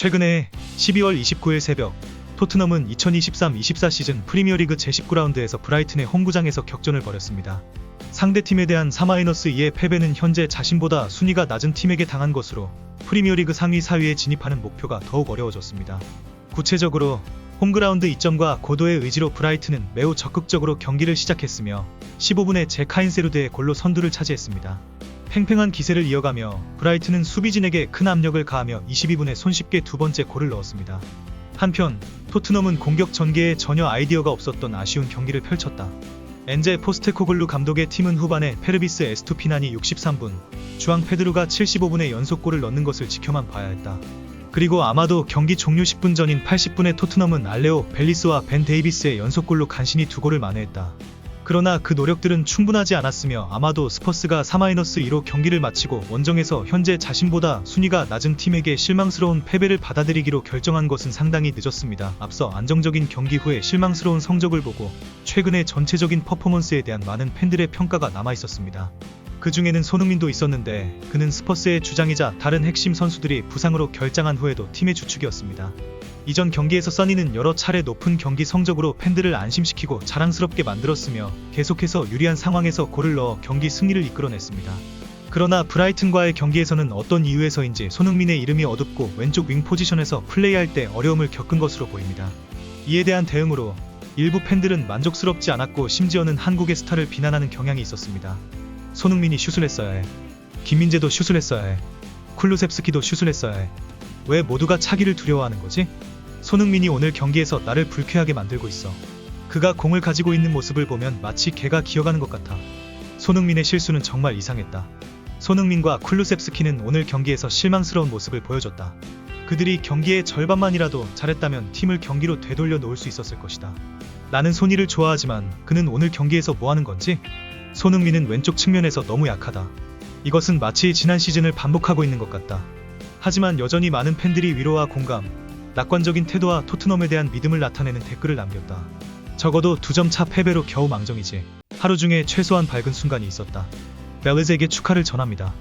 최근에 12월 29일 새벽 토트넘은 2023-24 시즌 프리미어리그 제19라운드에서 브라이튼의 홈구장에서 격전을 벌였습니다. 상대팀에 대한 4-2의 패배는 현재 자신보다 순위가 낮은 팀에게 당한 것으로 프리미어리그 상위 4위에 진입하는 목표가 더욱 어려워졌습니다. 구체적으로 홈그라운드 이점과 고도의 의지로 브라이튼은 매우 적극적으로 경기를 시작했으며 15분에 제 카인세루드의 골로 선두를 차지했습니다. 팽팽한 기세를 이어가며 브라이튼은 수비진에게 큰 압력을 가하며 22분에 손쉽게 두 번째 골을 넣었습니다. 한편 토트넘은 공격 전개에 전혀 아이디어가 없었던 아쉬운 경기를 펼쳤다. 엔제 포스테코글루 감독의 팀은 후반에 페르비스 에스투피난이 63분, 주앙 페드루가 75분에 연속골을 넣는 것을 지켜만 봐야 했다. 그리고 아마도 경기 종료 10분 전인 80분에 토트넘은 알레오 벨리스와 벤 데이비스의 연속골로 간신히 두 골을 만회했다. 그러나 그 노력들은 충분하지 않았으며 아마도 스퍼스가 4-2로 경기를 마치고 원정에서 현재 자신보다 순위가 낮은 팀에게 실망스러운 패배를 받아들이기로 결정한 것은 상당히 늦었습니다. 앞서 안정적인 경기 후에 실망스러운 성적을 보고 최근의 전체적인 퍼포먼스에 대한 많은 팬들의 평가가 남아있었습니다. 그 중에는 손흥민도 있었는데 그는 스퍼스의 주장이자 다른 핵심 선수들이 부상으로 결장한 후에도 팀의 주축이었습니다. 이전 경기에서 써니는 여러 차례 높은 경기 성적으로 팬들을 안심시키고 자랑스럽게 만들었으며 계속해서 유리한 상황에서 골을 넣어 경기 승리를 이끌어냈습니다. 그러나 브라이튼과의 경기에서는 어떤 이유에서인지 손흥민의 이름이 어둡고 왼쪽 윙 포지션에서 플레이할 때 어려움을 겪은 것으로 보입니다. 이에 대한 대응으로 일부 팬들은 만족스럽지 않았고 심지어는 한국의 스타를 비난하는 경향이 있었습니다. 손흥민이 슛을 했어야 해. 김민재도 슛을 했어야 해. 쿨루셉스키도 슛을 했어야 해. 왜 모두가 차기를 두려워하는 거지? 손흥민이 오늘 경기에서 나를 불쾌하게 만들고 있어. 그가 공을 가지고 있는 모습을 보면 마치 걔가 기어가는 것 같아. 손흥민의 실수는 정말 이상했다. 손흥민과 쿨루셉스키는 오늘 경기에서 실망스러운 모습을 보여줬다. 그들이 경기의 절반만이라도 잘했다면 팀을 경기로 되돌려 놓을 수 있었을 것이다. 나는 소니를 좋아하지만 그는 오늘 경기에서 뭐 하는 건지? 손흥민은 왼쪽 측면에서 너무 약하다. 이것은 마치 지난 시즌을 반복하고 있는 것 같다. 하지만 여전히 많은 팬들이 위로와 공감, 낙관적인 태도와 토트넘에 대한 믿음을 나타내는 댓글을 남겼다. 적어도 2점 차 패배로 겨우 망정이지. 하루 중에 최소한 밝은 순간이 있었다. 벨리즈에게 축하를 전합니다.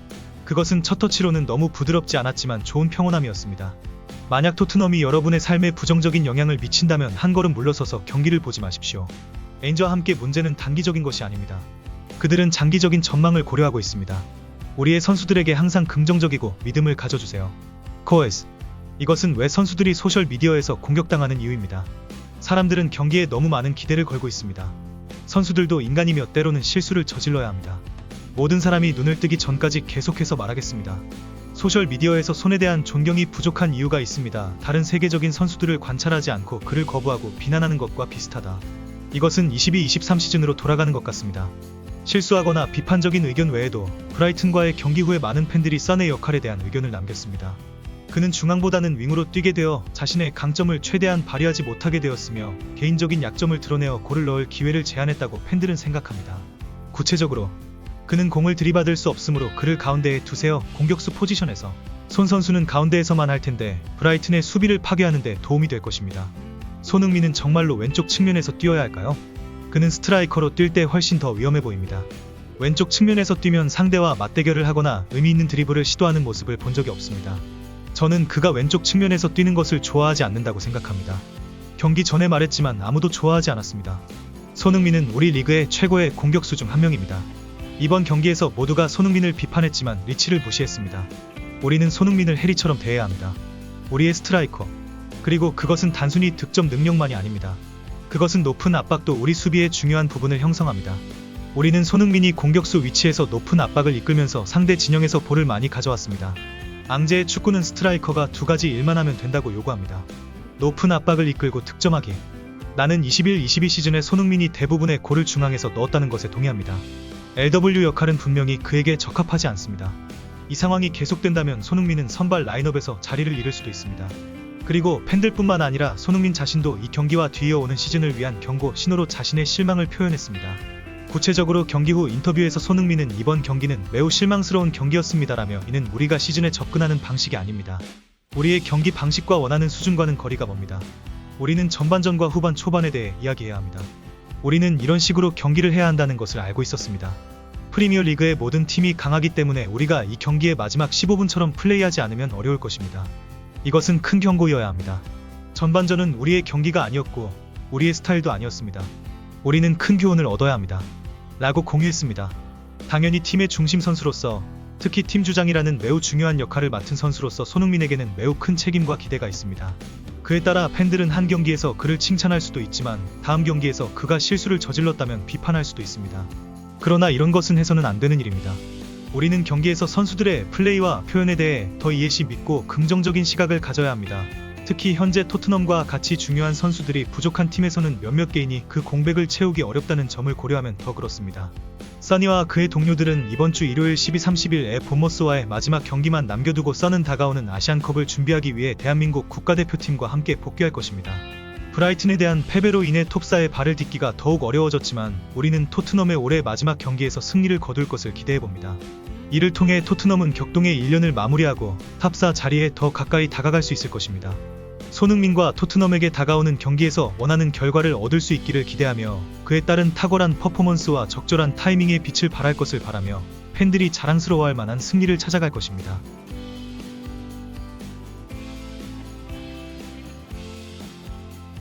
그것은 첫 터치로는 너무 부드럽지 않았지만 좋은 평온함이었습니다. 만약 토트넘이 여러분의 삶에 부정적인 영향을 미친다면 한 걸음 물러서서 경기를 보지 마십시오. 레인저와 함께 문제는 단기적인 것이 아닙니다. 그들은 장기적인 전망을 고려하고 있습니다. 우리의 선수들에게 항상 긍정적이고 믿음을 가져주세요. 코에스. 이것은 왜 선수들이 소셜미디어에서 공격당하는 이유입니다. 사람들은 경기에 너무 많은 기대를 걸고 있습니다. 선수들도 인간이며 때로는 실수를 저질러야 합니다. 모든 사람이 눈을 뜨기 전까지 계속해서 말하겠습니다. 소셜미디어에서 손에 대한 존경이 부족한 이유가 있습니다. 다른 세계적인 선수들을 관찰하지 않고 그를 거부하고 비난하는 것과 비슷하다. 이것은 22-23 시즌으로 돌아가는 것 같습니다. 실수하거나 비판적인 의견 외에도 브라이튼과의 경기 후에 많은 팬들이 선의 역할에 대한 의견을 남겼습니다. 그는 중앙보다는 윙으로 뛰게 되어 자신의 강점을 최대한 발휘하지 못하게 되었으며 개인적인 약점을 드러내어 골을 넣을 기회를 제한했다고 팬들은 생각합니다. 구체적으로 그는 공을 들이받을 수 없으므로 그를 가운데에 두세요. 공격수 포지션에서 손 선수는 가운데에서만 할 텐데 브라이튼의 수비를 파괴하는 데 도움이 될 것입니다. 손흥민은 정말로 왼쪽 측면에서 뛰어야 할까요? 그는 스트라이커로 뛸 때 훨씬 더 위험해 보입니다. 왼쪽 측면에서 뛰면 상대와 맞대결을 하거나 의미 있는 드리블을 시도하는 모습을 본 적이 없습니다. 저는 그가 왼쪽 측면에서 뛰는 것을 좋아하지 않는다고 생각합니다. 경기 전에 말했지만 아무도 좋아하지 않았습니다. 손흥민은 우리 리그의 최고의 공격수 중 한 명입니다. 이번 경기에서 모두가 손흥민을 비판했지만 리치를 무시했습니다. 우리는 손흥민을 해리처럼 대해야 합니다. 우리의 스트라이커. 그리고 그것은 단순히 득점 능력만이 아닙니다. 그것은 높은 압박도 우리 수비의 중요한 부분을 형성합니다. 우리는 손흥민이 공격수 위치에서 높은 압박을 이끌면서 상대 진영에서 볼을 많이 가져왔습니다. 앙제의 축구는 스트라이커가 두 가지 일만 하면 된다고 요구합니다. 높은 압박을 이끌고 득점하기. 나는 21-22 시즌에 손흥민이 대부분의 골을 중앙에서 넣었다는 것에 동의합니다. LW 역할은 분명히 그에게 적합하지 않습니다. 이 상황이 계속된다면 손흥민은 선발 라인업에서 자리를 잃을 수도 있습니다. 그리고 팬들뿐만 아니라 손흥민 자신도 이 경기와 뒤이어오는 시즌을 위한 경고 신호로 자신의 실망을 표현했습니다. 구체적으로 경기 후 인터뷰에서 손흥민은 이번 경기는 매우 실망스러운 경기였습니다라며 이는 우리가 시즌에 접근하는 방식이 아닙니다. 우리의 경기 방식과 원하는 수준과는 거리가 멉니다. 우리는 전반전과 후반 초반에 대해 이야기해야 합니다. 우리는 이런 식으로 경기를 해야 한다는 것을 알고 있었습니다. 프리미어 리그의 모든 팀이 강하기 때문에 우리가 이 경기의 마지막 15분처럼 플레이하지 않으면 어려울 것입니다. 이것은 큰 경고여야 합니다. 전반전은 우리의 경기가 아니었고 우리의 스타일도 아니었습니다. 우리는 큰 교훈을 얻어야 합니다. 라고 공유했습니다. 당연히 팀의 중심 선수로서, 특히 팀 주장이라는 매우 중요한 역할을 맡은 선수로서 손흥민에게는 매우 큰 책임과 기대가 있습니다. 그에 따라 팬들은 한 경기에서 그를 칭찬할 수도 있지만 다음 경기에서 그가 실수를 저질렀다면 비판할 수도 있습니다. 그러나 이런 것은 해서는 안 되는 일입니다. 우리는 경기에서 선수들의 플레이와 표현에 대해 더 이해시 믿고 긍정적인 시각을 가져야 합니다. 특히 현재 토트넘과 같이 중요한 선수들이 부족한 팀에서는 몇몇 개인이 그 공백을 채우기 어렵다는 점을 고려하면 더 그렇습니다. 써니와 그의 동료들은 이번 주 일요일 12:30일에 본머스와의 마지막 경기만 남겨두고 써는 다가오는 아시안컵을 준비하기 위해 대한민국 국가대표팀과 함께 복귀할 것입니다. 브라이튼에 대한 패배로 인해 톱4의 발을 딛기가 더욱 어려워졌지만 우리는 토트넘의 올해 마지막 경기에서 승리를 거둘 것을 기대해봅니다. 이를 통해 토트넘은 격동의 1년을 마무리하고 탑4 자리에 더 가까이 다가갈 수 있을 것입니다. 손흥민과 토트넘에게 다가오는 경기에서 원하는 결과를 얻을 수 있기를 기대하며 그에 따른 탁월한 퍼포먼스와 적절한 타이밍에 빛을 발할 것을 바라며 팬들이 자랑스러워할 만한 승리를 찾아갈 것입니다.